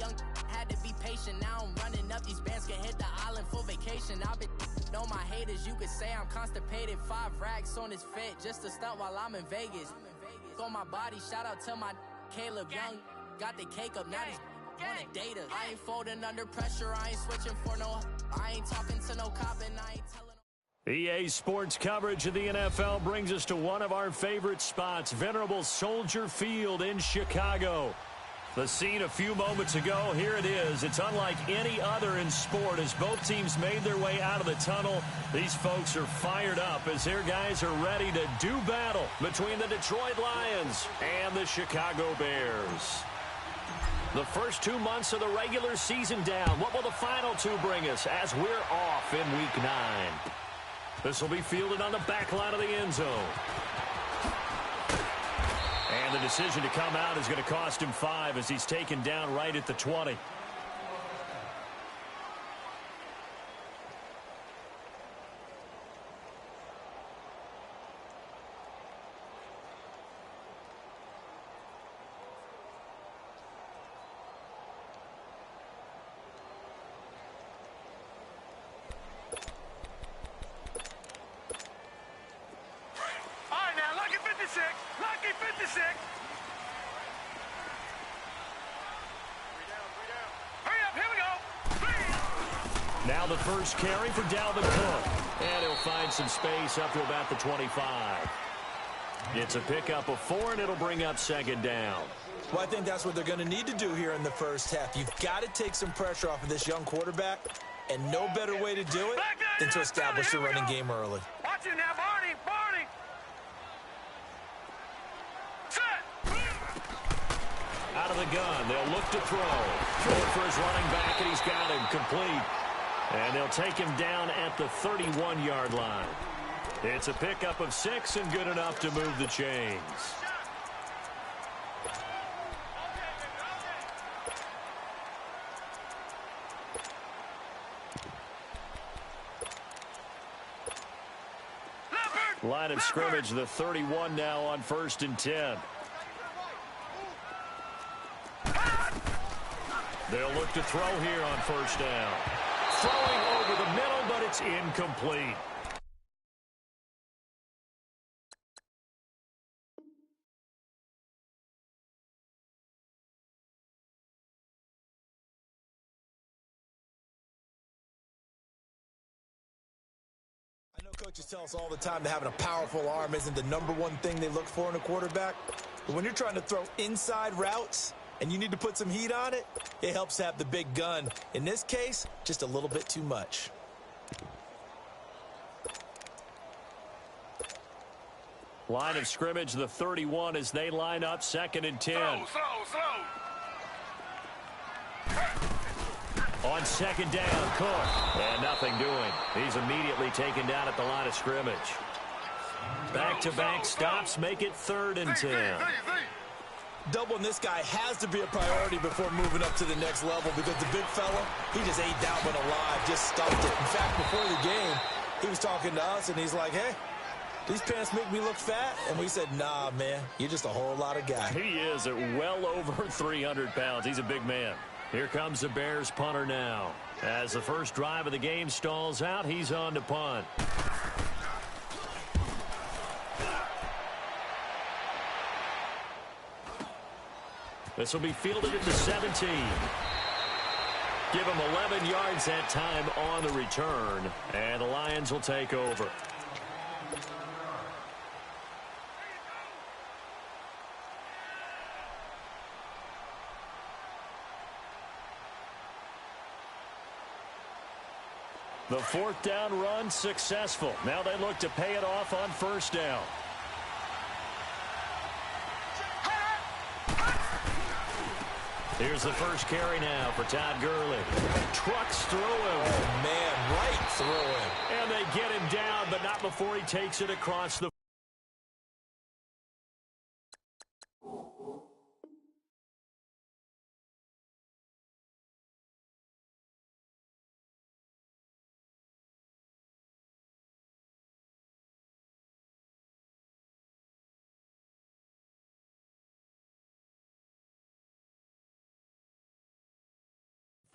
young, had to be patient. Now I'm running up these bands, can hit the island for vacation. I've been know my haters, you could say I'm constipated. 5 racks on his fit, just to stunt while I'm in Vegas. On my body, shout out to my Caleb Young. Got the cake up, now he's wanna date us. I ain't folding under pressure, I ain't switching for no. I ain't talking to no cop and I ain't telling. EA Sports coverage of the NFL brings us to one of our favorite spots, venerable Soldier Field in Chicago. The scene a few moments ago, here it is. It's unlike any other in sport as both teams made their way out of the tunnel. These folks are fired up as their guys are ready to do battle between the Detroit Lions and the Chicago Bears. The first 2 months of the regular season down. What will the final 2 bring us as we're off in Week 9? This will be fielded on the back line of the end zone. And the decision to come out is going to cost him 5 as he's taken down right at the 20. Lucky 56. Hurry up, here we go. Now the first carry for Dalvin Cook. And he'll find some space up to about the 25. It's a pickup of 4, and it'll bring up second down. Well, I think that's what they're going to need to do here in the first half. You've got to take some pressure off of this young quarterback, and no better way to do it than to establish the running game early. Watch it now, Barney. Out of the gun, they'll look to throw. Throw for his running back, and he's got him complete. And they'll take him down at the 31-yard line. It's a pickup of 6 and good enough to move the chains. Line of scrimmage, the 31 now on 1st and 10. They'll look to throw here on 1st down. Throwing over the middle, but it's incomplete. I know coaches tell us all the time that having a powerful arm isn't the #1 thing they look for in a quarterback. But when you're trying to throw inside routes and you need to put some heat on it, it helps have the big gun. In this case, just a little bit too much. Line of scrimmage, the 31 as they line up 2nd and 10. Slow. On 2nd down, Cook. And nothing doing. He's immediately taken down at the line of scrimmage. Back-to-back stops make it 3rd and 10. Doubling this guy has to be a priority before moving up to the next level because the big fella, he just ate that one alive, just stuffed it. In fact, before the game, he was talking to us, and he's like, hey, these pants make me look fat. And we said, nah, man, you're just a whole lot of guy. He is at well over 300 pounds. He's a big man. Here comes the Bears punter now. As the first drive of the game stalls out, he's on to punt. This will be fielded at the 17. Give him 11 yards that time on the return. And the Lions will take over. The 4th down run successful. Now they look to pay it off on 1st down. Here's the first carry now for Todd Gurley. Trucks through him. Oh, man, right through him. And they get him down, but not before he takes it across the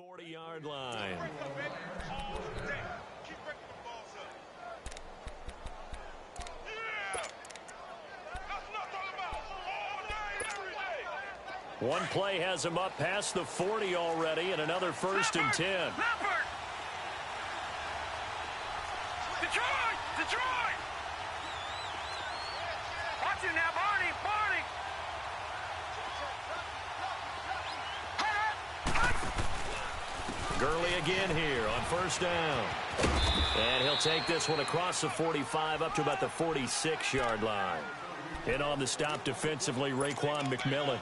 40-yard line. One play has him up past the 40 already, and another 1st and 10. Detroit! Watch him now, Barney! Gurley again here on 1st down. And he'll take this one across the 45 up to about the 46-yard line. And on the stop defensively, Raekwon McMillan.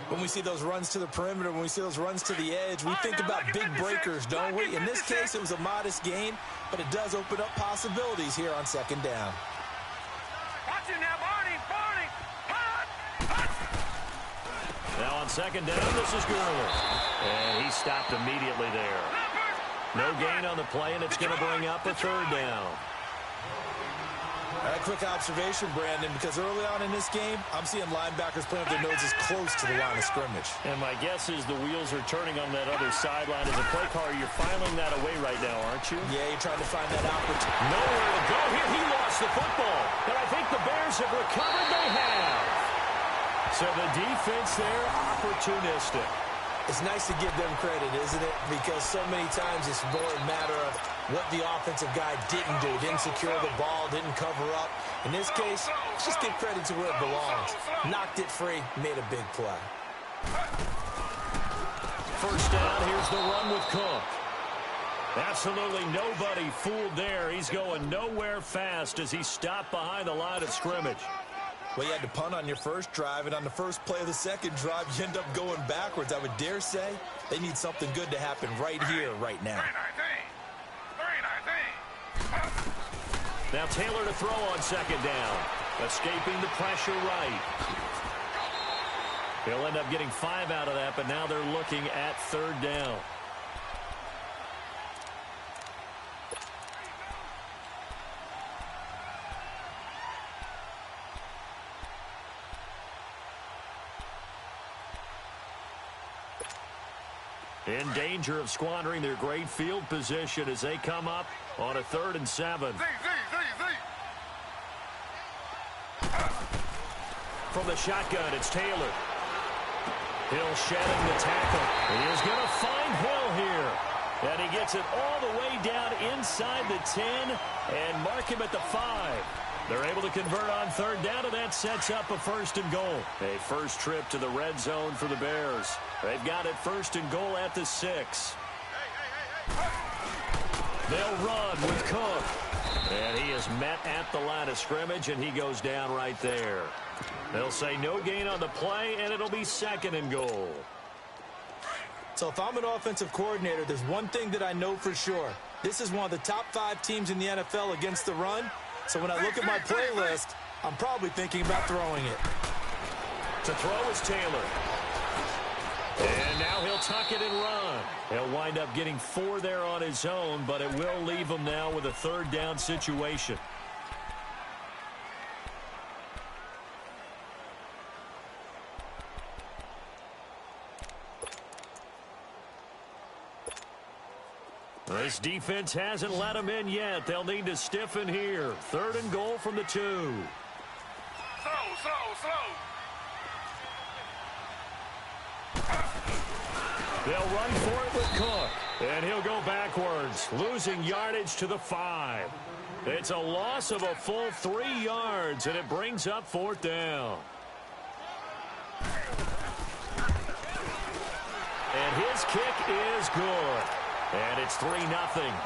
When we see those runs to the perimeter, when we see those runs to the edge, we think about big breakers, don't we? In this case, it was a modest gain, but it does open up possibilities here on 2nd down. Watch him now, Barney! Now on 2nd down, this is Gurley. And he stopped immediately there. No gain on the play, and it's going to bring up a 3rd down. A quick observation, Brandon, because early on in this game, I'm seeing linebackers playing with their noses close to the line of scrimmage. And my guess is the wheels are turning on that other sideline. As a play caller, you're filing that away right now, aren't you? Yeah, you're trying to find that opportunity. Nowhere to go here. He lost the football. And I think the Bears have recovered. They have. So the defense there, opportunistic. It's nice to give them credit, isn't it? Because so many times it's more a matter of what the offensive guy didn't do. Didn't secure the ball, didn't cover up. In this case, let's just give credit to where it belongs. Knocked it free, made a big play. 1st down, here's the run with Cook. Absolutely nobody fooled there. He's going nowhere fast as he stopped behind the line of scrimmage. Well, you had to punt on your first drive, and on the first play of the second drive, you end up going backwards. I would dare say they need something good to happen right here, right now. Now Taylor to throw on 2nd down. Escaping the pressure right. He'll end up getting 5 out of that, but now they're looking at 3rd down. In danger of squandering their great field position as they come up on a 3rd and 7. From the shotgun, it's Taylor. Hill shedding the tackle. He is going to find Hill here. And he gets it all the way down inside the 10 and mark him at the 5. They're able to convert on 3rd down, and that sets up a 1st and goal. A first trip to the red zone for the Bears. They've got it 1st and goal at the 6. They'll run with Cook. And he is met at the line of scrimmage, and he goes down right there. They'll say no gain on the play, and it'll be 2nd and goal. So if I'm an offensive coordinator, there's one thing that I know for sure. This is one of the top 5 teams in the NFL against the run. So when I look at my playlist, I'm probably thinking about throwing it. To throw is Taylor. And now he'll tuck it and run. He'll wind up getting 4 there on his own, but it will leave him now with a 3rd down situation. This defense hasn't let him in yet. They'll need to stiffen here. 3rd and goal from the 2. Slow. They'll run for it with Cook. And he'll go backwards, losing yardage to the 5. It's a loss of a full 3 yards, and it brings up 4th down. And his kick is good. And it's 3-0.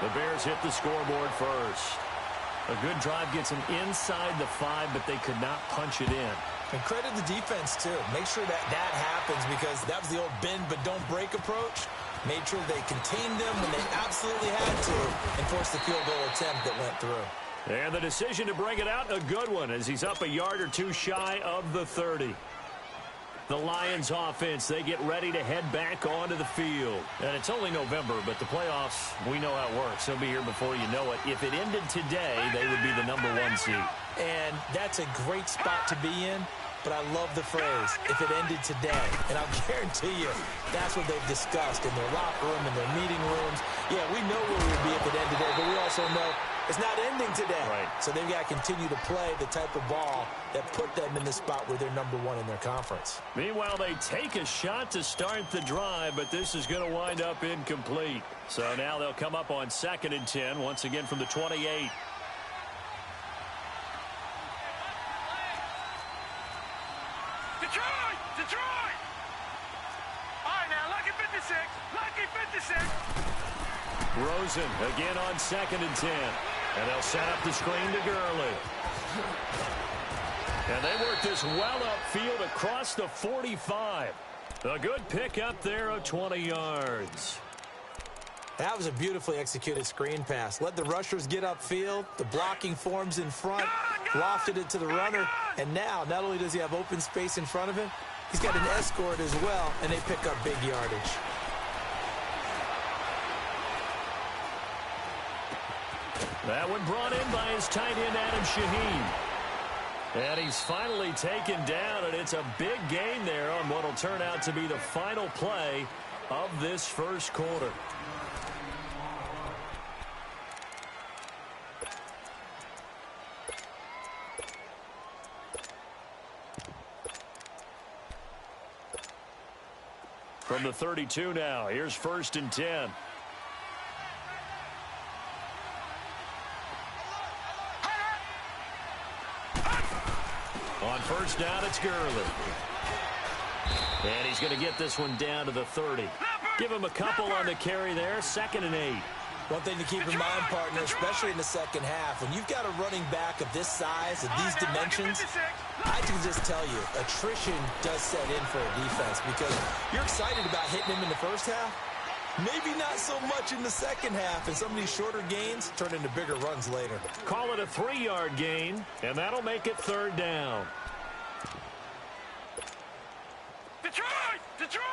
The Bears hit the scoreboard first. A good drive gets them inside the 5, but they could not punch it in. And credit the defense, too. Make sure that happens, because that was the old bend but don't break approach. Made sure they contained them when they absolutely had to and forced the field goal attempt that went through. And the decision to bring it out, a good one, as he's up a yard or 2 shy of the 30. The Lions offense, they get ready to head back onto the field. And it's only November, but the playoffs, we know how it works. They'll be here before you know it. If it ended today, they would be the #1 seed. And that's a great spot to be in. but I love the phrase, if it ended today. And I'll guarantee you, that's what they've discussed in their locker room, in their meeting rooms. Yeah, we know where we would be if it ended today, but we also know it's not ending today. Right. So they've got to continue to play the type of ball that put them in the spot where they're #1 in their conference. Meanwhile, they take a shot to start the drive, but this is going to wind up incomplete. So now they'll come up on 2nd and 10, once again from the 28. Detroit! All right, now, lucky 56. Lucky 56. Rosen again on 2nd and 10. And they'll set up the screen to Gurley. And they work this well upfield across the 45. A good pickup there of 20 yards. That was a beautifully executed screen pass. Let the rushers get upfield. The blocking forms in front. Lofted it to the runner. And now, not only does he have open space in front of him, he's got an escort as well, and they pick up big yardage. That one brought in by his tight end, Adam Shaheen. And he's finally taken down, and it's a big gain there on what will turn out to be the final play of this first quarter. From the 32 now, here's 1st and 10. On 1st down, it's Gurley. And he's going to get this one down to the 30. Give him a couple on the carry there, 2nd and 8. One thing to keep in mind, partner, especially in the second half, when you've got a running back of this size, of these dimensions, I can just tell you, attrition does set in for a defense because you're excited about hitting him in the first half. Maybe not so much in the second half, and some of these shorter gains turn into bigger runs later. Call it a 3-yard gain, and that'll make it 3rd down. Detroit! Detroit!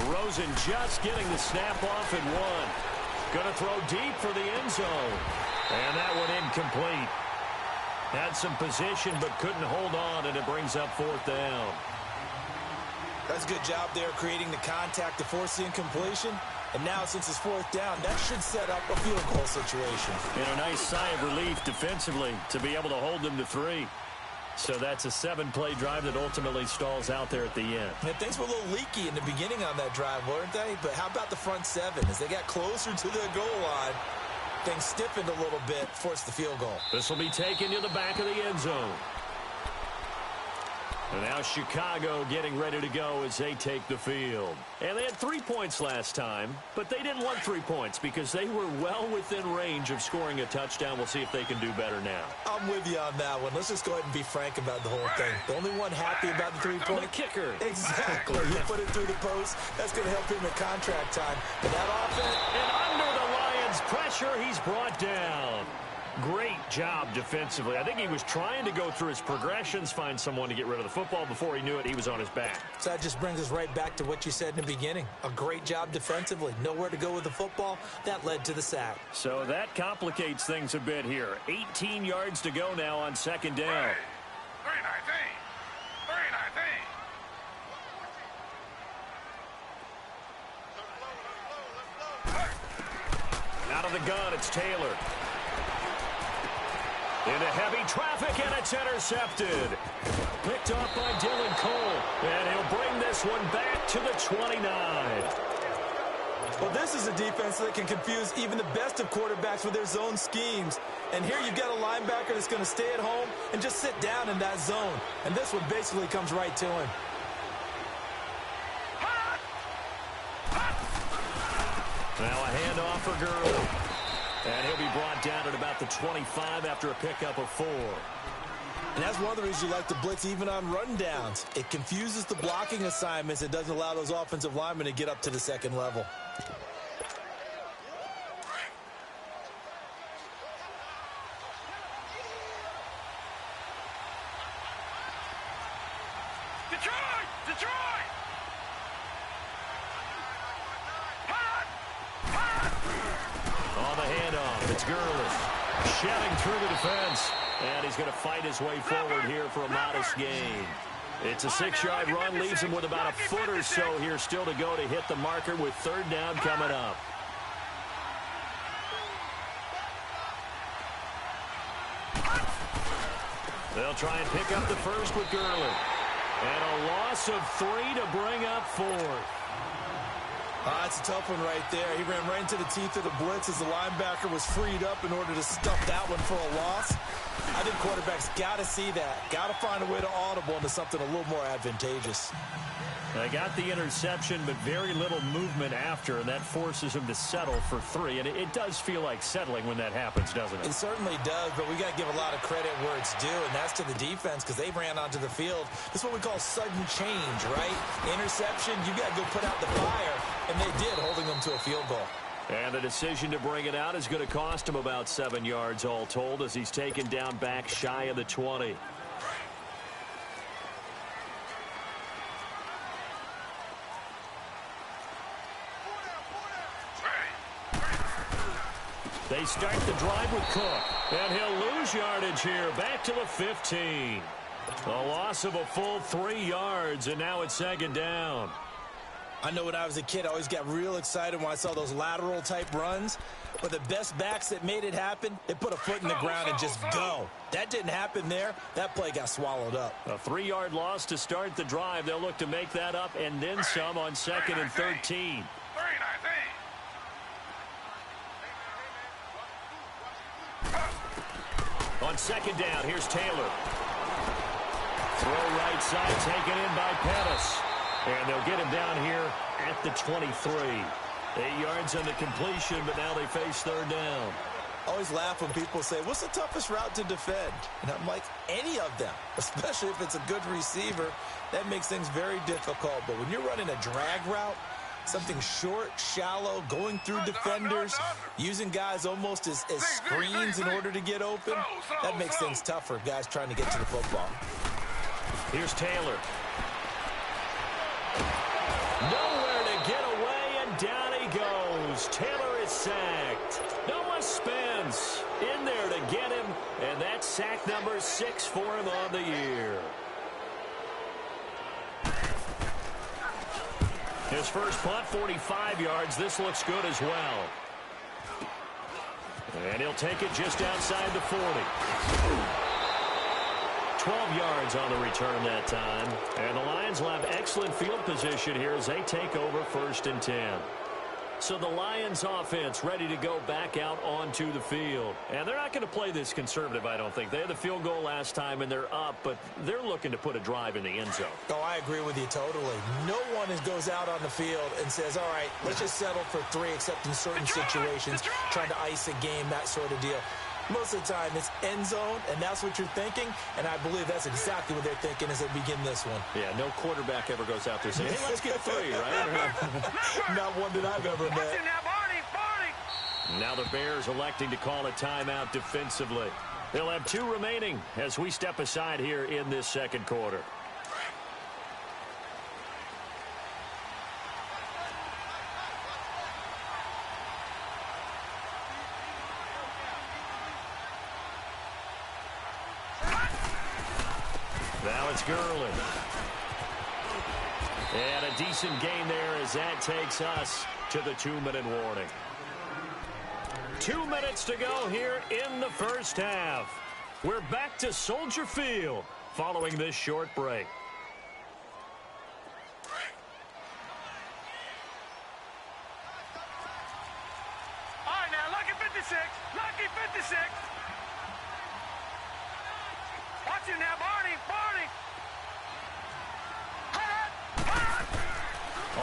Rosen just getting the snap off and one. Going to throw deep for the end zone. And that one incomplete. Had some position but couldn't hold on, and it brings up 4th down. That's a good job there creating the contact to force the incompletion. And now since it's 4th down, that should set up a field goal situation. And a nice sigh of relief defensively to be able to hold them to 3. So that's a 7-play drive that ultimately stalls out there at the end. And things were a little leaky in the beginning on that drive, weren't they? But how about the front 7? As they got closer to the goal line, things stiffened a little bit, forced the field goal. This will be taken to the back of the end zone. And now Chicago getting ready to go as they take the field. And they had 3 points last time, but they didn't want 3 points because they were well within range of scoring a touchdown. We'll see if they can do better now. I'm with you on that one. Let's just go ahead and be frank about the whole thing. The only one happy about the 3-point. The kicker. Exactly. You put it through the post. That's going to help him in contract time. But that offense. And under the Lions' pressure, he's brought down. Great job defensively. I think he was trying to go through his progressions, find someone to get rid of the football. Before he knew it, he was on his back. So that just brings us right back to what you said in the beginning. A great job defensively. Nowhere to go with the football. That led to the sack. So that complicates things a bit here. 18 yards to go now on 2nd down. 319. Out of the gun, it's Taylor. Into heavy traffic, and it's intercepted. Picked off by Dylan Cole, and he'll bring this one back to the 29. Well, this is a defense that can confuse even the best of quarterbacks with their zone schemes. And here you've got a linebacker that's going to stay at home and just sit down in that zone. And this one basically comes right to him. Now a handoff for Gurley. And he'll be brought down at about the 25 after a pickup of 4. And that's one of the reasons you like to blitz even on rundowns. It confuses the blocking assignments. It doesn't allow those offensive linemen to get up to the second level. Detroit! Detroit! On the handoff, it's Gurley. Shedding through the defense. And he's going to fight his way forward here for a modest gain. It's a 6-yard run, leaves him with about a foot or so here still to go to hit the marker with third down coming up. They'll try and pick up the first with Gurley. And a loss of 3 to bring up fourth. It's a tough one right there. He ran right into the teeth of the blitz as the linebacker was freed up in order to stuff that one for a loss. I think quarterbacks got to see that. Got to find a way to audible into something a little more advantageous. They got the interception, but very little movement after, and that forces him to settle for 3. And it does feel like settling when that happens, doesn't it? It certainly does, but we got to give a lot of credit where it's due, and that's to the defense because they ran onto the field. This is what we call sudden change, right? Interception, you got to go put out the fire, and they did, holding them to a field goal. And the decision to bring it out is going to cost him about 7 yards all told as he's taken down back shy of the 20. They start the drive with Cook, and he'll lose yardage here, back to the 15. A loss of a full 3 yards, and now it's second down. I know when I was a kid, I always got real excited when I saw those lateral-type runs. But the best backs that made it happen, they put a foot in the ground and just go. That didn't happen there. That play got swallowed up. A 3-yard loss to start the drive. They'll look to make that up and then some on 2nd and 13. On second down, here's Taylor. Throw right side, taken in by Pettis. And they'll get him down here at the 23. 8 yards on the completion, but now they face third down. I always laugh when people say, what's the toughest route to defend? And I'm like, any of them, especially if it's a good receiver. That makes things very difficult. But when you're running a drag route, something short, shallow, going through defenders, using guys almost as screens in order to get open, that makes things tougher, guys trying to get to the football. Here's Taylor. Nowhere to get away, and down he goes. Taylor is sacked. Noah Spence in there to get him, and that's sack number 6 for him on the year. His first punt, 45 yards. This looks good as well. And he'll take it just outside the 40. 12 yards on the return that time. And the Lions will have excellent field position here as they take over 1st and 10. So the Lions offense ready to go back out onto the field. And they're not going to play this conservative, I don't think. They had the field goal last time, and they're up, but they're looking to put a drive in the end zone. Oh, I agree with you totally. No one goes out on the field and says, all right, let's just settle for 3, except in certain situations, trying to ice a game, that sort of deal. Most of the time, it's end zone, and that's what you're thinking, and I believe that's exactly what they're thinking as they begin this one. Yeah, no quarterback ever goes out there saying, hey, let's get 3, right? Not one that I've ever met. Now the Bears electing to call a timeout defensively. They'll have 2 remaining as we step aside here in this second quarter. Now it's Gurley. And a decent gain there as that takes us to the 2-minute warning. 2 minutes to go here in the first half. We're back to Soldier Field following this short break. All right, now, lucky 56. Lucky 56. Watch it now, Barney.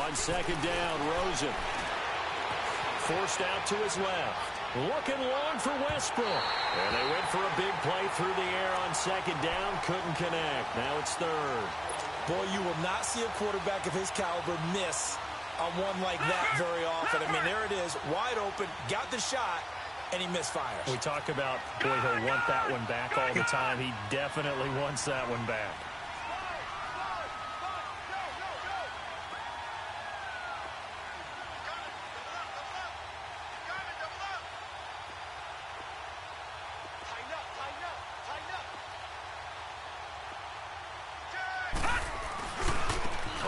On second down, Rosen. Forced out to his left. Looking long for Westbrook. And they went for a big play through the air on second down. Couldn't connect. Now it's third. Boy, you will not see a quarterback of his caliber miss on one like that very often. I mean, there it is, wide open, got the shot, and he misfires. We talk about, boy, he'll want that one back all the time. He definitely wants that one back.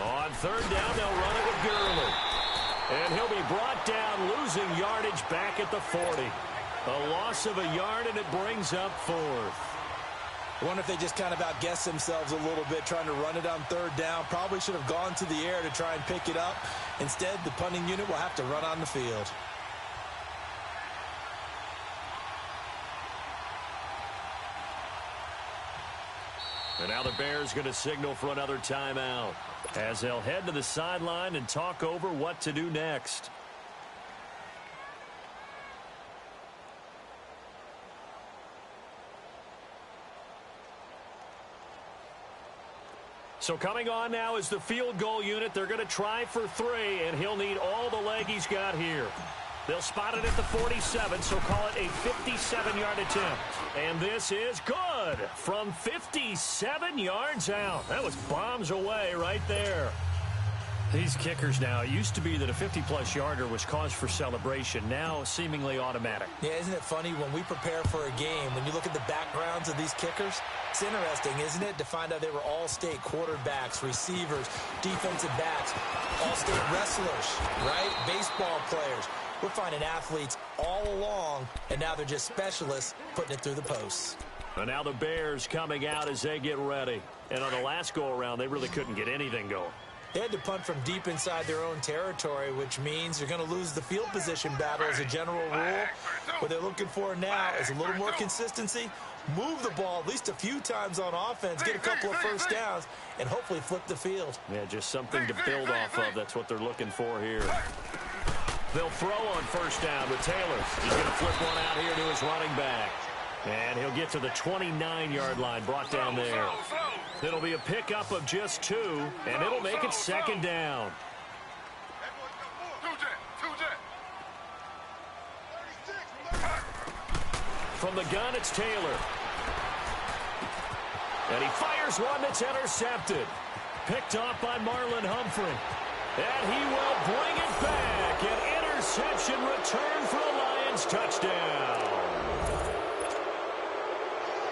On third down, they'll run it with Gurley. And he'll be brought down, losing yardage back at the 40. A loss of a yard, and it brings up fourth. I wonder if they just kind of outguessed themselves a little bit trying to run it on third down. Probably should have gone to the air to try and pick it up. Instead, the punting unit will have to run on the field. And now the Bears going to signal for another timeout as they'll head to the sideline and talk over what to do next. So coming on now is the field goal unit. They're going to try for 3, and he'll need all the leg he's got here. They'll spot it at the 47, so call it a 57-yard attempt. And this is good from 57 yards out. That was bombs away right there. These kickers now, it used to be that a 50-plus yarder was cause for celebration. Now seemingly automatic. Yeah, isn't it funny when we prepare for a game, when you look at the backgrounds of these kickers, it's interesting, isn't it, to find out they were all-state quarterbacks, receivers, defensive backs, all-state wrestlers, right? Baseball players. We're finding athletes all along, and now they're just specialists putting it through the posts. And now the Bears coming out as they get ready. And on the last go-around, they really couldn't get anything going. They had to punt from deep inside their own territory, which means you're going to lose the field position battle as a general rule. What they're looking for now is a little more consistency, move the ball at least a few times on offense, get a couple of first downs, and hopefully flip the field. Yeah, just something to build off of. That's what they're looking for here. They'll throw on first down with Taylor. He's going to flip one out here to his running back. And he'll get to the 29-yard line, brought down there. It'll be a pickup of just 2, and it'll make it second down. From the gun, it's Taylor. And he fires one that's intercepted. Picked off by Marlon Humphrey. And he will bring it back. An interception return for a Lions touchdown.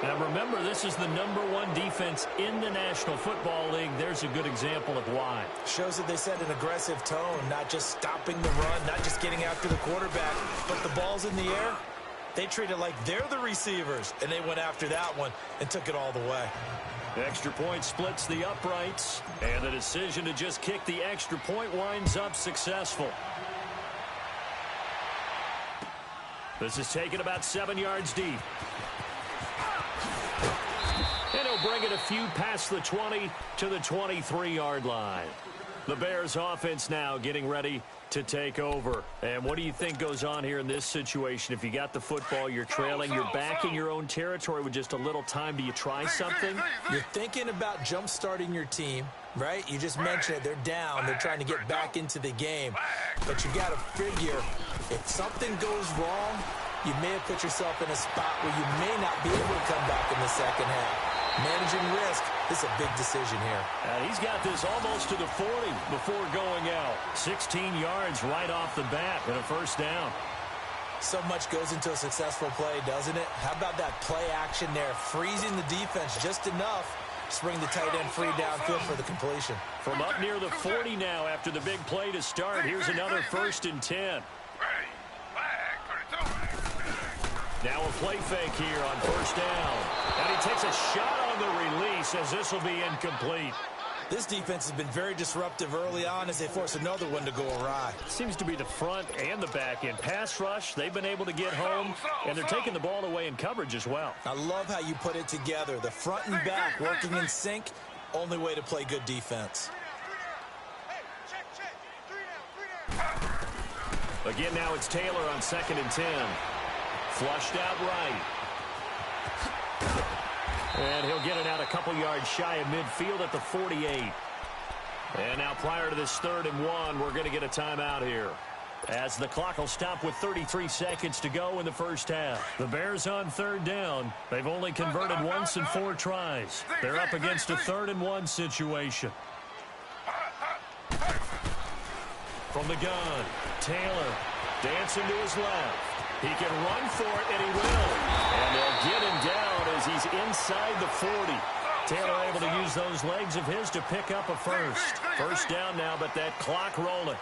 Now remember, this is the #1 defense in the National Football League. There's a good example of why. Shows that they set an aggressive tone, not just stopping the run, not just getting after the quarterback, but the ball's in the air. They treat it like they're the receivers, and they went after that one and took it all the way. Extra point splits the uprights, and the decision to just kick the extra point winds up successful. This is taken about 7 yards deep. And he'll bring it a few past the 20 to the 23-yard line. The Bears offense now getting ready to take over. And what do you think goes on here in this situation? If you got the football, you're trailing, you're back in your own territory with just a little time. Do you try something? You're thinking about jump-starting your team, right? You just mentioned it. They're down. They're trying to get back into the game. But you got to figure, if something goes wrong, you may have put yourself in a spot where you may not be able to come back in the second half. Managing risk, this is a big decision here. And he's got this almost to the 40 before going out. 16 yards right off the bat and a first down. So much goes into a successful play, doesn't it? How about that play action there? Freezing the defense just enough to bring the tight end free downfield for the completion. From up near the 40 now after the big play to start. Here's another 1st and 10. Now a play fake here on first down. And he takes a shot on the release as this will be incomplete. This defense has been very disruptive early on as they force another one to go awry. Seems to be the front and the back end. Pass rush, they've been able to get home, and they're taking the ball away in coverage as well. I love how you put it together. The front and back working in sync, only way to play good defense. Again, now it's Taylor on 2nd and 10. Flushed out right. And he'll get it out a couple yards shy of midfield at the 48. And now prior to this 3rd and 1, we're going to get a timeout here, as the clock will stop with 33 seconds to go in the first half. The Bears on 3rd down. They've only converted once in 4 tries. They're up against a 3rd and 1 situation. From the gun, Taylor dancing to his left. He can run for it, and he will. And they'll get him down as he's inside the 40. Taylor able to use those legs of his to pick up a first. First down now, but that clock rolling.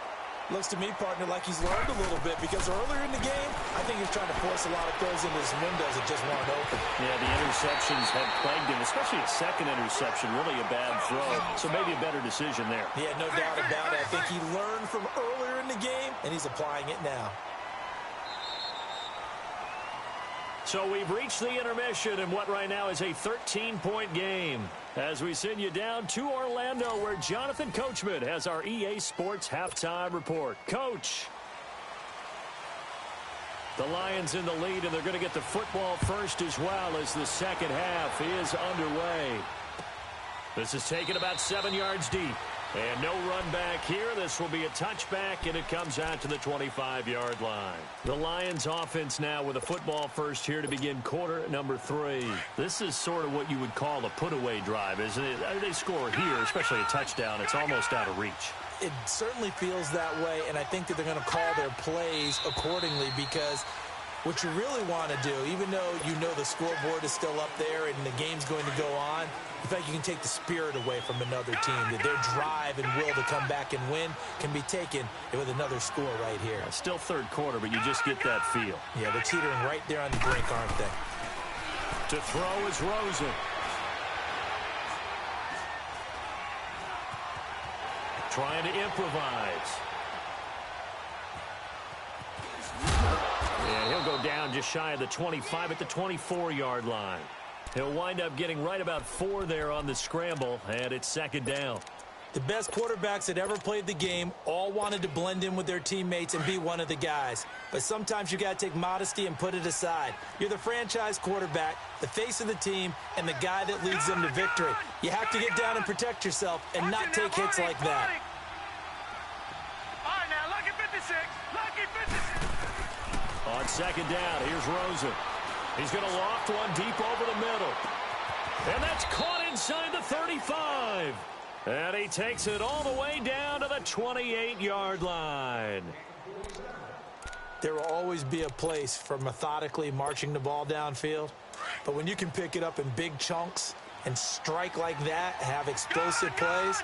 Looks to me, partner, like he's learned a little bit, because earlier in the game, I think he was trying to force a lot of throws into his windows that just weren't open. Yeah, the interceptions have plagued him, especially a second interception, really a bad throw. So maybe a better decision there. Yeah, no doubt about it. I think he learned from earlier in the game, and he's applying it now. So we've reached the intermission in what right now is a 13-point game, as we send you down to Orlando, where Jonathan Coachman has our EA Sports Halftime Report. Coach. The Lions in the lead, and they're going to get the football first as well as the second half is underway. This is taken about 7 yards deep. And no run back here. This will be a touchback, and it comes out to the 25-yard line. The Lions offense now with a football first here to begin quarter number 3. This is sort of what you would call a put-away drive, isn't it? They score here, especially a touchdown. It's almost out of reach. It certainly feels that way, and I think that they're going to call their plays accordingly, because what you really want to do, even though you know the scoreboard is still up there and the game's going to go on, in fact, you can take the spirit away from another team. That their drive and will to come back and win can be taken with another score right here. Still third quarter, but you just get that feel. Yeah, they're teetering right there on the brink, aren't they? To throw is Rosen. Trying to improvise. And he'll go down just shy of the 25 at the 24-yard line. He'll wind up getting right about 4 there on the scramble, and it's second down. The best quarterbacks that ever played the game all wanted to blend in with their teammates and be one of the guys. But sometimes you got to take modesty and put it aside. You're the franchise quarterback, the face of the team, and the guy that leads them to victory. You have to get down and protect yourself and not take hits like that. All right, now, lucky 56. Lucky 56. On second down, here's Rosen. He's going to loft one deep over the middle. And that's caught inside the 35. And he takes it all the way down to the 28-yard line. There will always be a place for methodically marching the ball downfield. But when you can pick it up in big chunks and strike like that, have explosive plays,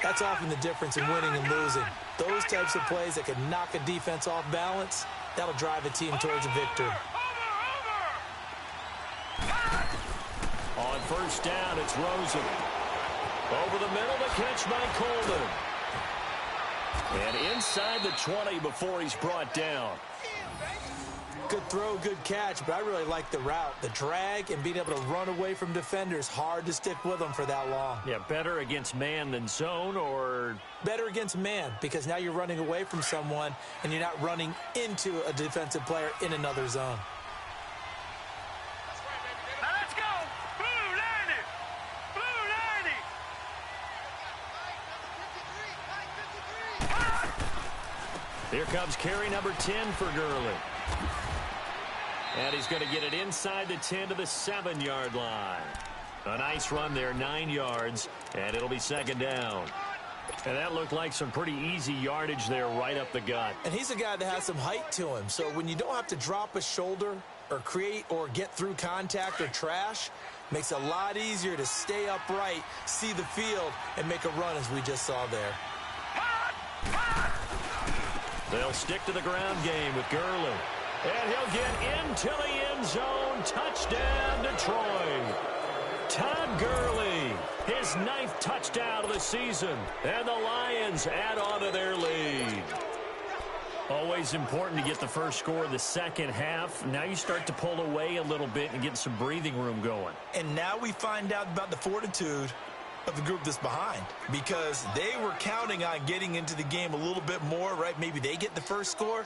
that's often the difference in winning and losing. Those types of plays that can knock a defense off balance, that'll drive a team towards a victory. On first down, it's Rosen. Over the middle, the catch by Coleman. And inside the 20 before he's brought down. Good throw, good catch, but I really like the route. The drag and being able to run away from defenders, hard to stick with them for that long. Yeah, better against man than zone, or? Better against man, because now you're running away from someone and you're not running into a defensive player in another zone. Now let's go. Blue 90. Blue 90. Here comes carry number 10 for Gurley. And he's going to get it inside the 10 to the 7-yard line. A nice run there, 9 yards, and it'll be second down. And that looked like some pretty easy yardage there right up the gut. And he's a guy that has some height to him, so when you don't have to drop a shoulder or create or get through contact or trash, makes it a lot easier to stay upright, see the field, and make a run as we just saw there. They'll stick to the ground game with Gurley. And he'll get into the end zone. Touchdown, Detroit. Todd Gurley, his 9th touchdown of the season. And the Lions add on to their lead. Always important to get the first score of the second half. Now you start to pull away a little bit and get some breathing room going. And now we find out about the fortitude of the group that's behind, because they were counting on getting into the game a little bit more, right? Maybe they get the first score.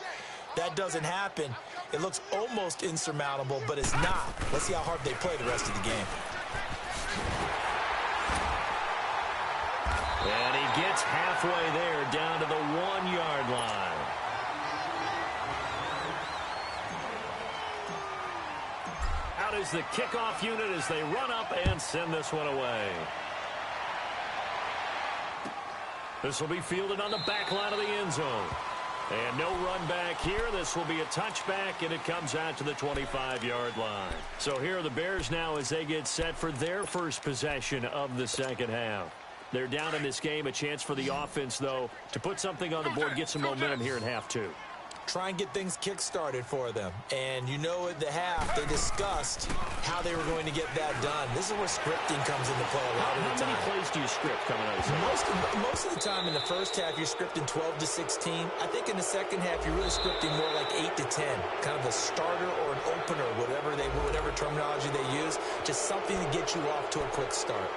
That doesn't happen. It looks almost insurmountable, but it's not. Let's see how hard they play the rest of the game. And he gets halfway there, down to the 1-yard line. Out is the kickoff unit as they run up and send this one away. This will be fielded on the back line of the end zone. And no run back here. This will be a touchback, and it comes out to the 25-yard line. So here are the Bears now as they get set for their first possession of the second half. They're down in this game. A chance for the offense, though, to put something on the board, get some momentum here in half two. Try and get things kick-started for them. And you know at the half, they discussed how they were going to get that done. This is where scripting comes into play a lot of the time. How many plays do you script coming out of this? Most of the time in the first half, you're scripting 12 to 16. I think in the second half, you're really scripting more like 8 to 10. Kind of a starter or an opener, whatever terminology they use. Just something to get you off to a quick start.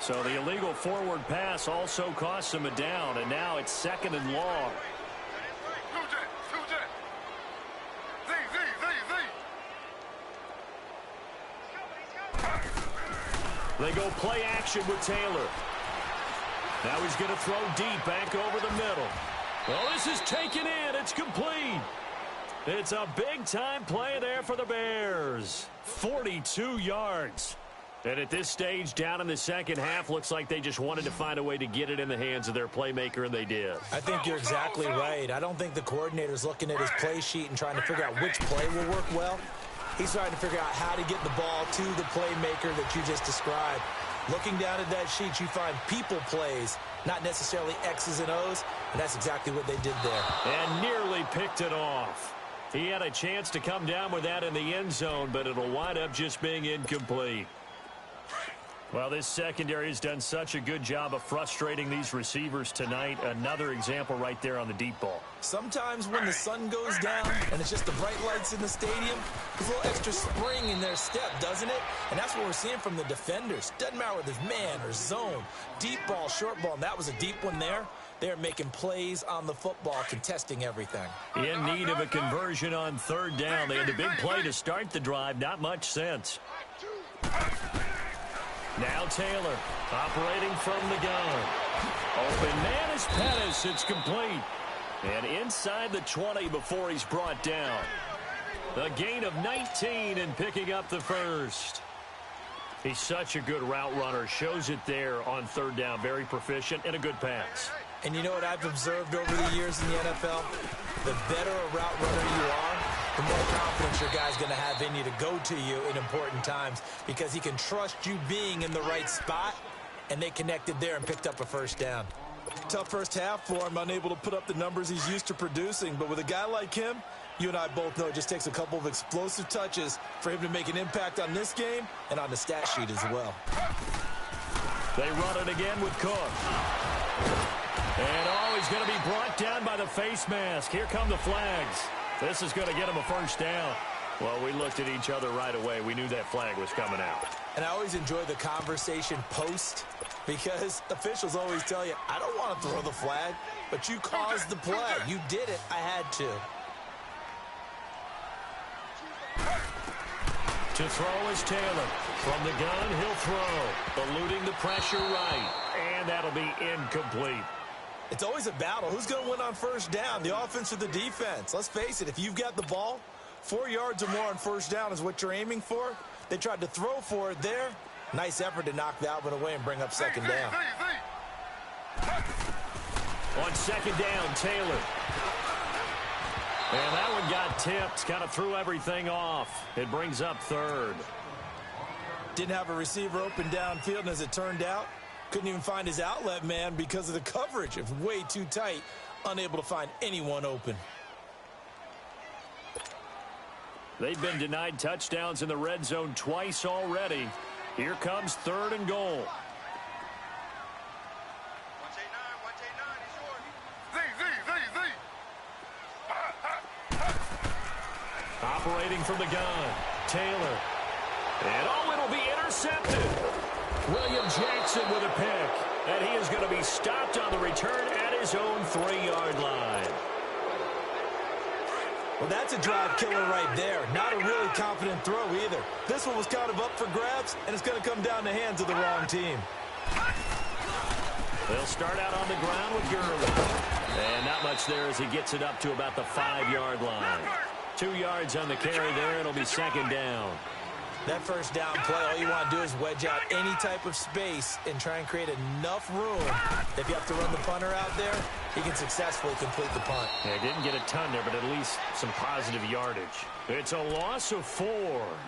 So the illegal forward pass also costs him a down, and now it's 2nd and long. They go play action with Taylor. Now he's going to throw deep back over the middle. Well, this is taken in. It's complete. It's a big-time play there for the Bears. 42 yards. And at this stage, down in the second half, looks like they just wanted to find a way to get it in the hands of their playmaker, and they did. I think you're exactly right. I don't think the coordinator's looking at his play sheet and trying to figure out which play will work well. He's trying to figure out how to get the ball to the playmaker that you just described. Looking down at that sheet, you find people plays, not necessarily X's and O's, and that's exactly what they did there. And nearly picked it off. He had a chance to come down with that in the end zone, but it'll wind up just being incomplete. Well, this secondary has done such a good job of frustrating these receivers tonight. Another example right there on the deep ball. Sometimes when the sun goes down and it's just the bright lights in the stadium, there's a little extra spring in their step, doesn't it? And that's what we're seeing from the defenders. Doesn't matter whether it's man or zone, deep ball, short ball, and that was a deep one there. They're making plays on the football, contesting everything. In need of a conversion on 3rd down. They had a big play to start the drive. Not much sense. Now Taylor operating from the gun. Open man is Pettis. It's complete. And inside the 20 before he's brought down. A gain of 19 and picking up the first. He's such a good route runner. Shows it there on 3rd down. Very proficient and a good pass. And you know what I've observed over the years in the NFL? The better a route runner you are, the more confidence your guy's going to have in you to go to you in important times because he can trust you being in the right spot, and they connected there and picked up a 1st down. Tough first half for him, unable to put up the numbers he's used to producing. But with a guy like him, you and I both know it just takes a couple of explosive touches for him to make an impact on this game and on the stat sheet as well. They run it again with Cook. And he's going to be brought down by the face mask. Here come the flags. This is going to get him a 1st down. Well, we looked at each other right away. We knew that flag was coming out. And I always enjoy the conversation post because officials always tell you, I don't want to throw the flag, but you caused the play. You did it. I had to. To throw is Taylor. From the gun, he'll throw. Eluding the pressure right. And that'll be incomplete. It's always a battle. Who's going to win on 1st down, the offense or the defense? Let's face it, if you've got the ball, 4 yards or more on 1st down is what you're aiming for. They tried to throw for it there. Nice effort to knock that one away and bring up 2nd down. On 2nd down, Taylor. And that one got tipped, kind of threw everything off. It brings up 3rd. Didn't have a receiver open downfield, and as it turned out, couldn't even find his outlet man because of the coverage. It was way too tight, unable to find anyone open. They've been denied touchdowns in the red zone twice already. Here comes 3rd and goal. Operating from the gun, Taylor. And it'll be intercepted. William Jackson with a pick. And he is going to be stopped on the return at his own 3-yard line. Well, that's a drive killer right there. Not a really confident throw either. This one was kind of up for grabs, and it's going to come down the hands of the wrong team. They'll start out on the ground with Gurley. And not much there as he gets it up to about the 5-yard line. 2 yards on the carry there. It'll be second down. That first down play, all you want to do is wedge out any type of space and try and create enough room. If you have to run the punter out there, he can successfully complete the punt. Yeah, didn't get a ton there, but at least some positive yardage. It's a loss of 4.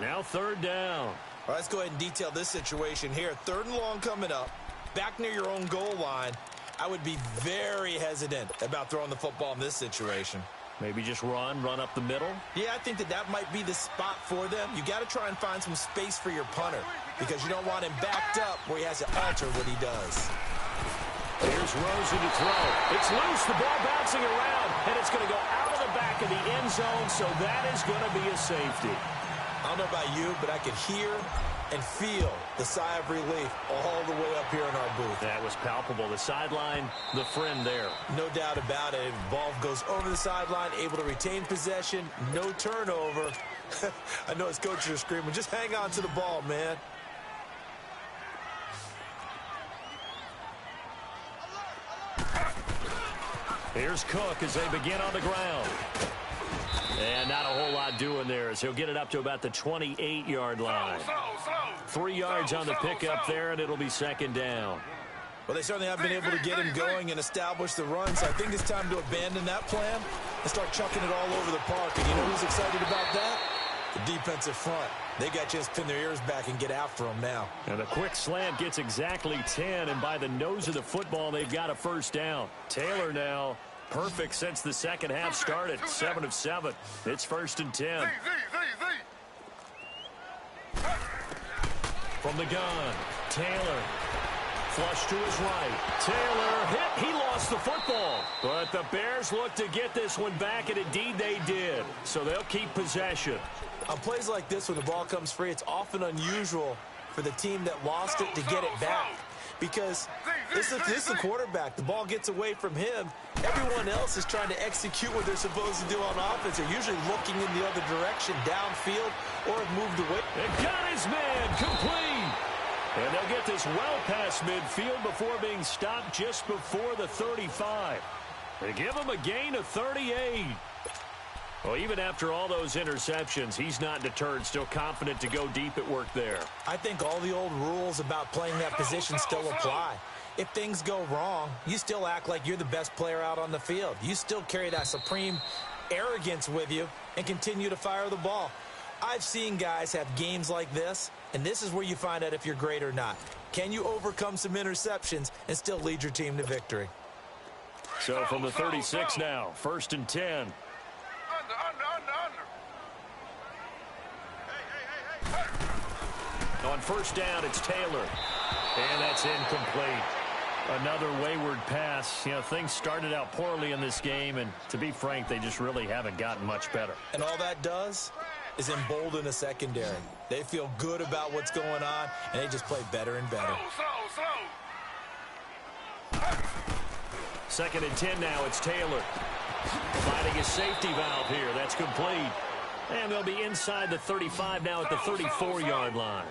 Now third down. All right, let's go ahead and detail this situation here. 3rd and long coming up, back near your own goal line. I would be very hesitant about throwing the football in this situation. Maybe just run up the middle? Yeah, I think that might be the spot for them. You got to try and find some space for your punter because you don't want him backed up where he has to alter what he does. Here's Rosen to throw. It's loose. The ball bouncing around, and it's going to go out of the back of the end zone, so that is going to be a safety. I don't know about you, but I could hear and feel the sigh of relief all the way up here in our booth. That was palpable. The sideline, the friend there. No doubt about it. The ball goes over the sideline, able to retain possession, no turnover. I know his coaches are screaming, just hang on to the ball, man. Here's Cook as they begin on the ground. And not a whole lot doing there as he'll get it up to about the 28-yard line. 3 yards on the pickup there, and it'll be second down. Well, they certainly have been able to get him going and establish the run, so I think it's time to abandon that plan and start chucking it all over the park. And you know who's excited about that? The defensive front. They got a chance to pin their ears back and get after him now. And a quick slant gets exactly 10, and by the nose of the football, they've got a first down. Taylor now perfect since the second half started. 7 of 7. It's 1st and 10. From the gun, Taylor. Flush to his right. Taylor hit. He lost the football. But the Bears look to get this one back, and indeed they did. So they'll keep possession. On plays like this, when the ball comes free, it's often unusual for the team that lost it to get it back. Because this is the quarterback. The ball gets away from him. Everyone else is trying to execute what they're supposed to do on offense. They're usually looking in the other direction, downfield, or have moved away. And got his man complete. And they'll get this well past midfield before being stopped just before the 35. They give him a gain of 38. Well, even after all those interceptions, he's not deterred, still confident to go deep at work there. I think all the old rules about playing that position still apply. If things go wrong, you still act like you're the best player out on the field. You still carry that supreme arrogance with you and continue to fire the ball. I've seen guys have games like this, and this is where you find out if you're great or not. Can you overcome some interceptions and still lead your team to victory? So from the 36 now, 1st and 10. On first down, it's Taylor. And that's incomplete. Another wayward pass. You know, things started out poorly in this game, and to be frank, they just really haven't gotten much better. And all that does is embolden a secondary. They feel good about what's going on, and they just play better and better. 2nd and 10 now, it's Taylor. Finding a safety valve here. That's complete. And they'll be inside the 35 now at the 34-yard line.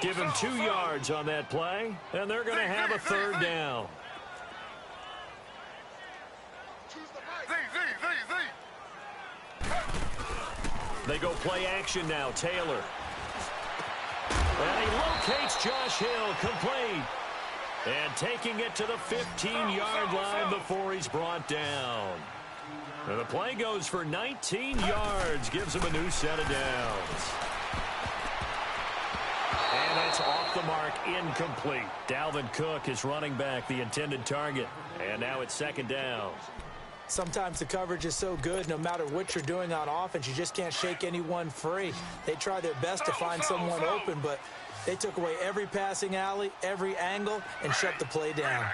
Give him 2 yards on that play, and they're going to have a 3rd down. They go play action now. Taylor. And he locates Josh Hill, complete. And taking it to the 15-yard line before he's brought down. And the play goes for 19 yards, gives him a new set of downs. And that's off the mark, incomplete. Dalvin Cook is running back, the intended target. And now it's 2nd down. Sometimes the coverage is so good, no matter what you're doing on offense, you just can't shake anyone free. They try their best to find someone open, but they took away every passing alley, every angle, and shut the play down.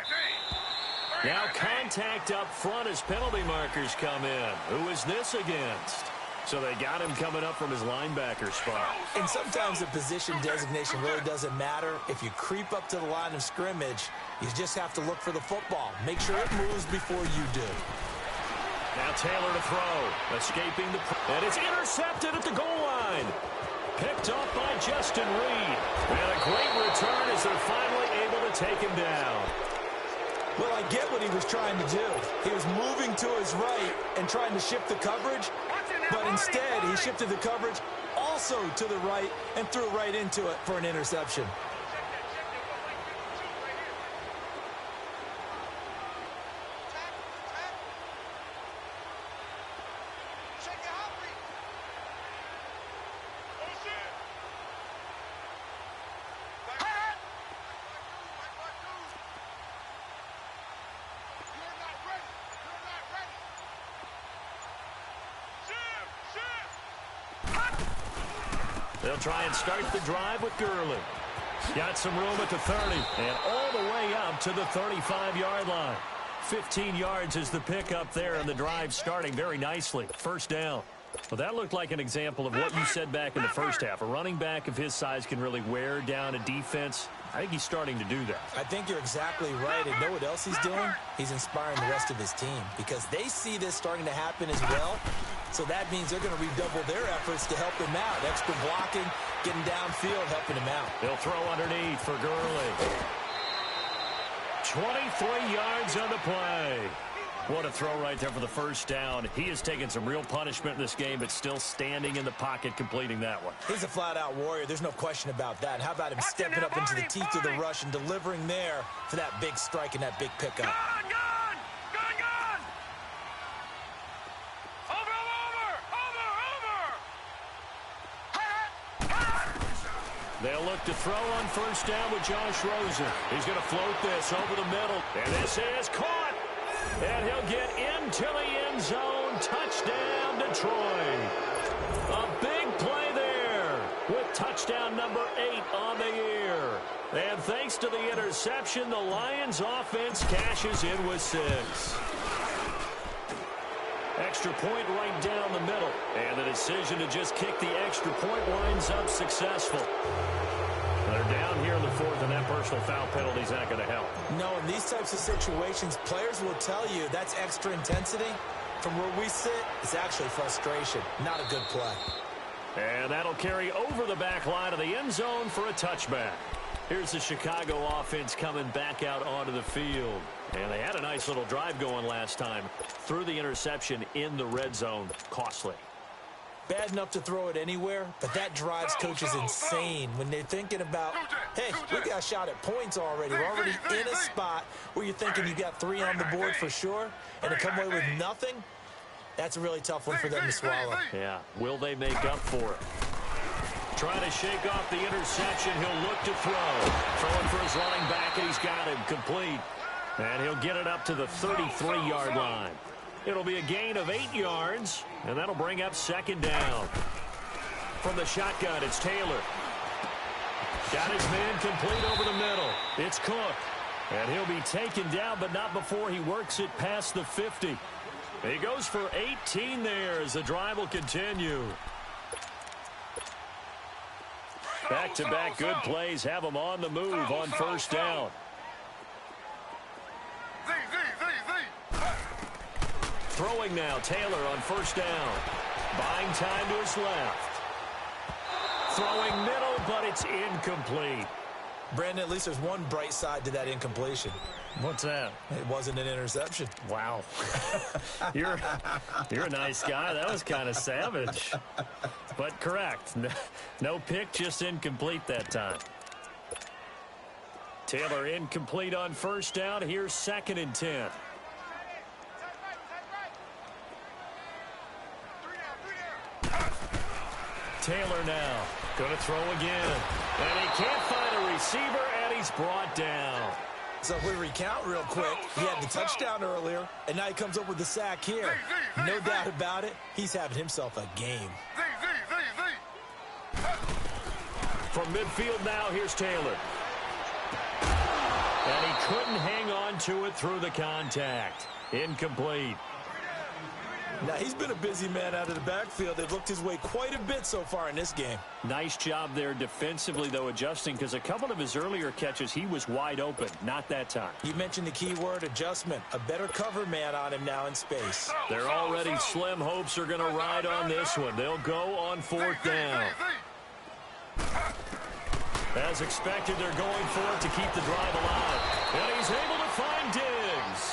Now contact up front as penalty markers come in. Who is this against? So they got him coming up from his linebacker spot. And sometimes the position designation really doesn't matter. If you creep up to the line of scrimmage, you just have to look for the football. Make sure it moves before you do. Now Taylor to throw. Escaping the... And it's intercepted at the goal line. Picked off by Justin Reed. And a great return as they're finally able to take him down. Well, I get what he was trying to do. He was moving to his right and trying to shift the coverage, but instead he shifted the coverage also to the right and threw right into it for an interception. They'll try and start the drive with Gurley. Got some room at the 30 and all the way up to the 35-yard line. 15 yards is the pickup there, and the drive starting very nicely. First down. Well, that looked like an example of what you said back in the first half. A running back of his size can really wear down a defense. I think he's starting to do that. I think you're exactly right. And know what else he's doing? He's inspiring the rest of his team because they see this starting to happen as well. So that means they're going to redouble their efforts to help him out. Extra blocking, getting downfield, helping him out. They'll throw underneath for Gurley. 23 yards on the play. What a throw right there for the first down. He has taken some real punishment in this game, but still standing in the pocket, completing that one. He's a flat-out warrior. There's no question about that. How about him stepping up into the teeth of the rush and delivering there for that big strike and that big pickup? Gone! They'll look to throw on first down with Josh Rosen. He's going to float this over the middle. And this is caught. And he'll get into the end zone. Touchdown, Detroit. A big play there with touchdown number 8 on the year. And thanks to the interception, the Lions offense cashes in with 6. Extra point right down the middle. And the decision to just kick the extra point winds up successful. They're down here in the 4th, and that personal foul penalty is not going to help. No, in these types of situations, players will tell you that's extra intensity. From where we sit, it's actually frustration. Not a good play. And that'll carry over the back line of the end zone for a touchback. Here's the Chicago offense coming back out onto the field. And they had a nice little drive going last time. Threw the interception in the red zone. Costly. Bad enough to throw it anywhere, but that drives coaches insane when they're thinking about, hey, we got a shot at points already. We're already in a spot where you're thinking you got 3 on the board for sure, and to come away with nothing, that's a really tough one for them to swallow. Yeah, will they make up for it? Trying to shake off the interception. He'll look to throw. Throwing for his running back, and he's got him complete. And he'll get it up to the 33-yard line. It'll be a gain of 8 yards, and that'll bring up second down. From the shotgun, it's Taylor. Got his man complete over the middle. It's Cook. And he'll be taken down, but not before he works it past the 50. He goes for 18 there as the drive will continue. Back-to-back good plays have him on the move on first down. Throwing now, Taylor on first down. Buying time to his left. Throwing middle, but it's incomplete. Brandon, at least there's one bright side to that incompletion. What's that? It wasn't an interception. Wow. You're a nice guy. That was kind of savage. But correct. No pick, just incomplete that time. Taylor incomplete on first down. Here's 2nd and 10. Taylor now going to throw again. And he can't find a receiver, and he's brought down. So if we recount real quick, he had the touchdown earlier, and now he comes up with the sack here. No doubt about it, he's having himself a game. From midfield now, here's Taylor. And he couldn't hang on to it through the contact. Incomplete. Now, he's been a busy man out of the backfield. They've looked his way quite a bit so far in this game. Nice job there defensively, though, adjusting, because a couple of his earlier catches, he was wide open. Not that time. You mentioned the key word, adjustment. A better cover man on him now in space. Their already slim hopes are going to ride on this one. They'll go on 4th down. As expected, they're going for it to keep the drive alive. And he's able to find Diggs.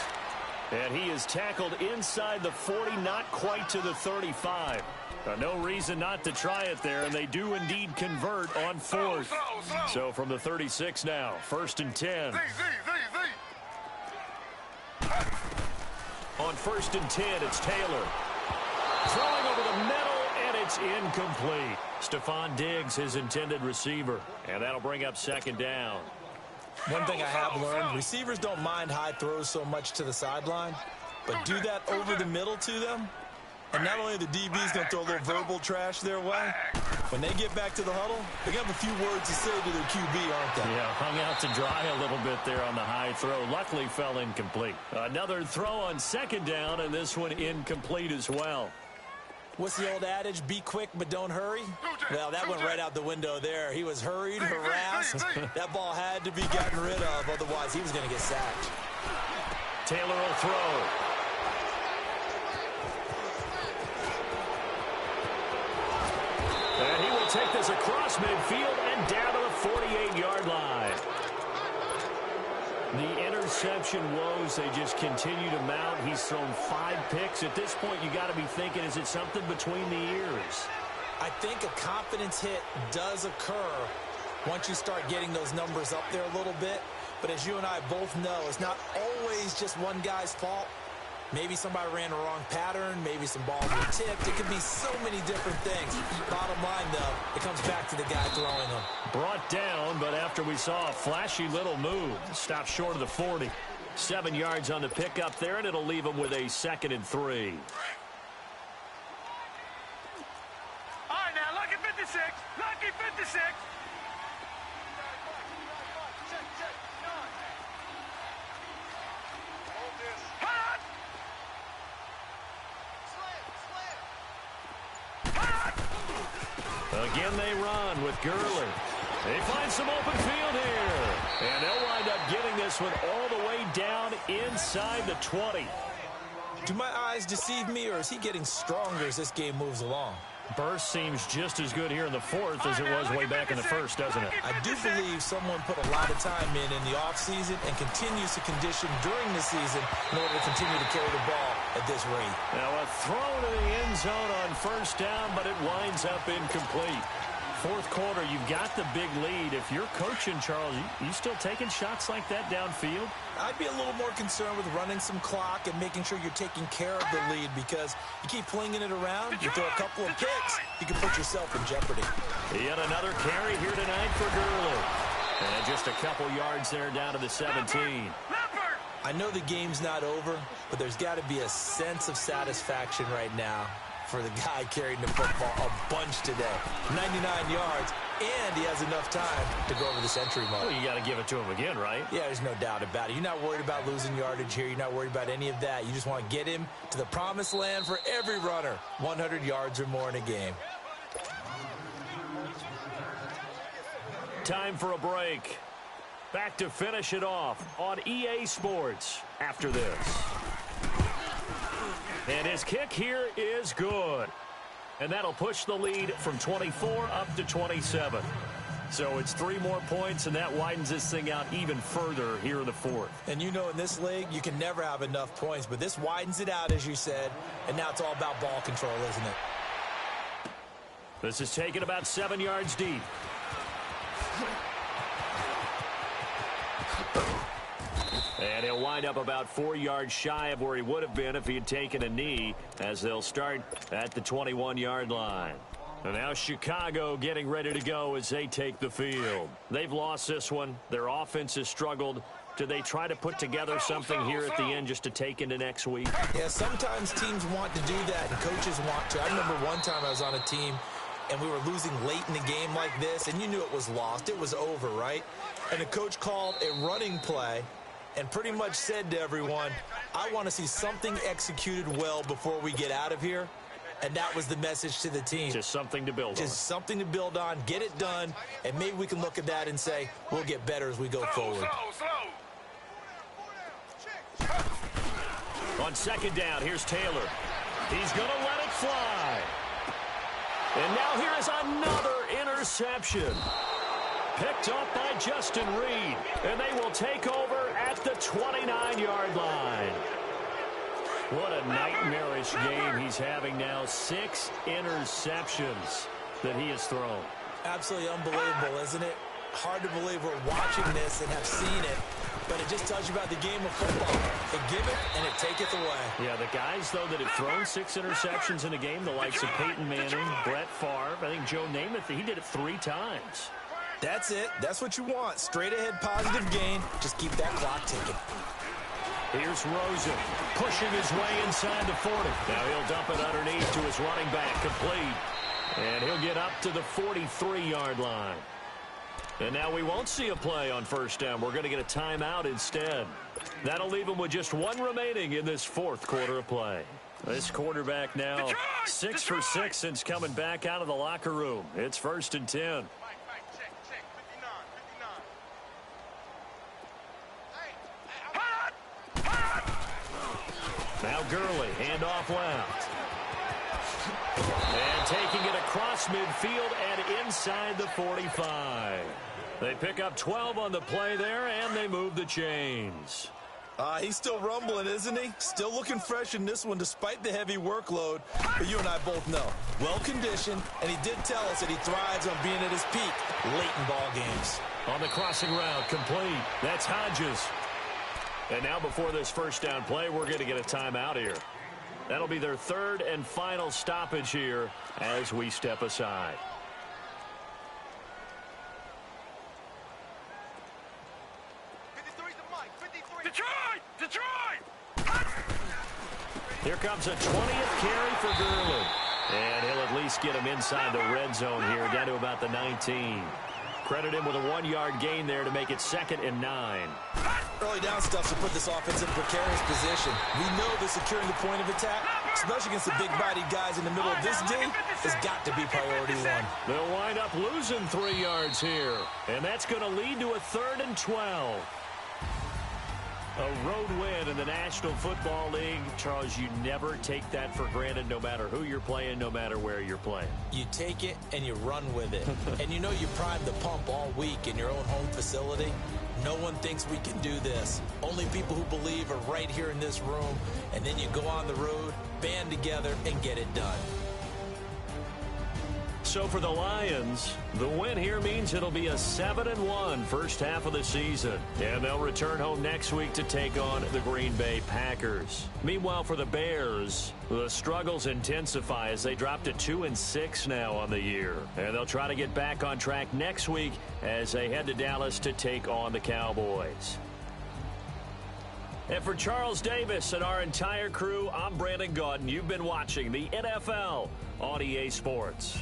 And he is tackled inside the 40, not quite to the 35. No reason not to try it there, and they do indeed convert on 4th. So from the 36 now, 1st and 10. On 1st and 10, it's Taylor. Throwing over the middle, and it's incomplete. Stephon Diggs, his intended receiver. And that'll bring up 2nd down. One thing I have learned, receivers don't mind high throws so much to the sideline, but do that over the middle to them, and not only the DB's going to throw a little verbal trash their way, when they get back to the huddle, they're going to have a few words to say to their QB, aren't they? Yeah, hung out to dry a little bit there on the high throw. Luckily fell incomplete. Another throw on 2nd down, and this one incomplete as well. What's the old adage? Be quick, but don't hurry? Well, that went right out the window there. He was hurried, harassed. That ball had to be gotten rid of, otherwise he was going to get sacked. Taylor will throw. And he will take this across midfield and down to the 48-yard line. The interception woes, they just continue to mount. He's thrown 5 picks. At this point, you got to be thinking, is it something between the ears? I think a confidence hit does occur once you start getting those numbers up there a little bit. But as you and I both know, it's not always just one guy's fault. Maybe somebody ran the wrong pattern. Maybe some balls were tipped. It could be so many different things. Bottom line, though, it comes back to the guy throwing them. Brought down, but after we saw a flashy little move, stopped short of the 40. 7 yards on the pickup there, and it'll leave him with a 2nd and 3. All right, now, lucky 56. Lucky 56. Again they run with Gurley. They find some open field here. And they'll wind up getting this one all the way down inside the 20. Do my eyes deceive me, or is he getting stronger as this game moves along? Burst seems just as good here in the 4th as it was way back in the 1st, doesn't it? I do believe someone put a lot of time in the offseason and continues to condition during the season in order to continue to carry the ball at this rate. Now a throw to the end zone on 1st down, but it winds up incomplete. 4th quarter, you've got the big lead. If you're coaching, Charles, you still taking shots like that downfield? I'd be a little more concerned with running some clock and making sure you're taking care of the lead, because you keep flinging it around, you throw a couple of picks, you can put yourself in jeopardy. Yet another carry here tonight for Gurley. And just a couple yards there down to the 17. I know the game's not over, but there's got to be a sense of satisfaction right now for the guy carrying the football a bunch today. 99 yards, and he has enough time to go over the century mark. Well, you got to give it to him again, right? Yeah, there's no doubt about it. You're not worried about losing yardage here. You're not worried about any of that. You just want to get him to the promised land for every runner. 100 yards or more in a game. Time for a break. Back to finish it off on EA Sports after this. And his kick here is good. And that'll push the lead from 24 up to 27. So it's 3 more points, and that widens this thing out even further here in the 4th. And you know, in this league, you can never have enough points, but this widens it out, as you said, and now it's all about ball control, isn't it? This is taken about 7 yards deep. And he'll wind up about 4 yards shy of where he would have been if he had taken a knee, as they'll start at the 21-yard line. And now Chicago getting ready to go as they take the field. They've lost this one. Their offense has struggled. Do they try to put together something here at the end just to take into next week? Yeah, sometimes teams want to do that, and coaches want to. I remember one time I was on a team, and we were losing late in the game like this, and you knew it was lost. It was over, right? And the coach called a running play and pretty much said to everyone, I want to see something executed well before we get out of here. And that was the message to the team. Just something to build on. Just something to build on, get it done, and maybe we can look at that and say, we'll get better as we go forward. On second down, here's Taylor. He's going to let it fly. And now here is another interception. Picked up by Justin Reed. And they will take over at the 29-yard line. What a nightmarish game he's having now. 6 interceptions that he has thrown. Absolutely unbelievable, isn't it? Hard to believe we're watching this and have seen it, but it just tells you about the game of football. It give it and it taketh away. Yeah, the guys, though, that have thrown 6 interceptions in a game, the likes of Peyton Manning, Brett Favre, I think Joe Namath, he did it 3 times. That's it. That's what you want. Straight ahead positive gain. Just keep that clock ticking. Here's Rosen pushing his way inside the 40. Now he'll dump it underneath to his running back, complete. And he'll get up to the 43-yard line. And now we won't see a play on first down. We're going to get a timeout instead. That'll leave him with just 1 remaining in this 4th quarter of play. This quarterback now 6 for 6 since coming back out of the locker room. It's 1st and 10. Now Gurley, handoff left. And taking it across midfield and inside the 45. They pick up 12 on the play there, and they move the chains. He's still rumbling, isn't he? Still looking fresh in this one despite the heavy workload. But you and I both know, well-conditioned, and he did tell us that he thrives on being at his peak late in ball games. On the crossing route, complete. That's Hodges. And now before this first down play, we're going to get a timeout here. That'll be their 3rd and final stoppage here as we step aside. Detroit! Here comes a 20th carry for Gurley. And he'll at least get him inside the red zone here, down to about the 19. Credit him with a 1-yard gain there to make it 2nd and 9. Early down stuff to put this offense in a precarious position. We know that securing the point of attack, especially against the big-bodied guys in the middle of this D, has got to be priority 1. They'll wind up losing 3 yards here. And that's going to lead to a 3rd and 12. A road win in the National Football League. Charles, you never take that for granted, no matter who you're playing, no matter where you're playing. You take it and you run with it. And you know you primed the pump all week in your own home facility. No one thinks we can do this. Only people who believe are right here in this room. And then you go on the road, band together, and get it done. So for the Lions, the win here means it'll be a 7-1 first half of the season. And they'll return home next week to take on the Green Bay Packers. Meanwhile, for the Bears, the struggles intensify as they drop to 2-6 now on the year. And they'll try to get back on track next week as they head to Dallas to take on the Cowboys. And for Charles Davis and our entire crew, I'm Brandon Gaudin. You've been watching the NFL on EA Sports.